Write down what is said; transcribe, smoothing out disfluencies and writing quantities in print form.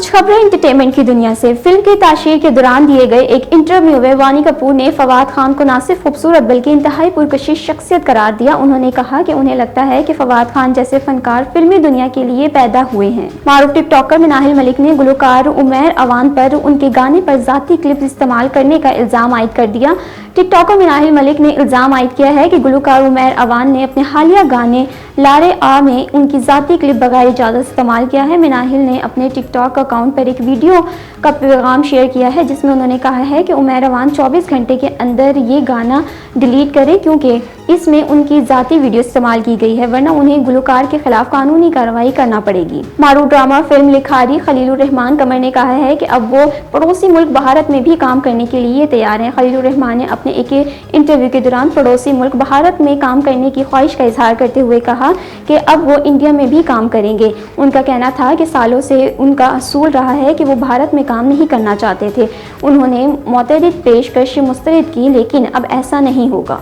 کچھ خبریں انٹرٹینمنٹ کی دنیا سے۔ فلم کی تاشیر کے دوران دیے گئے ایک انٹرویو میں وانی کپور نے فواد خان کو نہ صرف خوبصورت بلکہ انتہائی پرکشش شخصیت قرار دیا۔ انہوں نے کہا کہ انہیں لگتا ہے کہ فواد خان جیسے فنکار فلمی دنیا کے لیے پیدا ہوئے ہیں۔ معروف ٹک ٹاکر مناہل ملک نے گلوکار عمیر اوان پر ان کے گانے پر ذاتی کلپس استعمال کرنے کا الزام عائد کر دیا۔ ٹک ٹاکر مناہل ملک نے الزام عائد کیا ہے کہ گلوکار عمیر اوان نے اپنے حالیہ گانے لارے آ میں ان کی ذاتی کلپ بغیر اجازت استعمال کیا ہے۔ مناہل نے اپنے ٹک ٹاک اکاؤنٹ پر ایک ویڈیو کا پیغام شیئر کیا ہے جس میں انہوں نے کہا ہے کہ عمیر اوان 24 گھنٹے کے اندر یہ گانا ڈیلیٹ کرے کیونکہ اس میں ان کی ذاتی ویڈیو استعمال کی گئی ہے، ورنہ انہیں گلوکار کے خلاف قانونی کارروائی کرنا پڑے گی۔ معروف ڈرامہ فلم لکھاری خلیل الرحمان قمر نے کہا ہے کہ اب وہ پڑوسی ملک بھارت میں بھی کام کرنے کے لیے تیار ہیں۔ خلیل الرحمان نے اپنے ایک انٹرویو کے دوران پڑوسی ملک بھارت میں کام کرنے کی خواہش کا اظہار کرتے ہوئے کہا کہ اب وہ انڈیا میں بھی کام کریں گے۔ ان کا کہنا تھا کہ سالوں سے ان کا اصول رہا ہے کہ وہ بھارت میں کام نہیں کرنا چاہتے تھے۔ انہوں نے معترض پیشکش مسترد کی لیکن اب ایسا نہیں ہوگا۔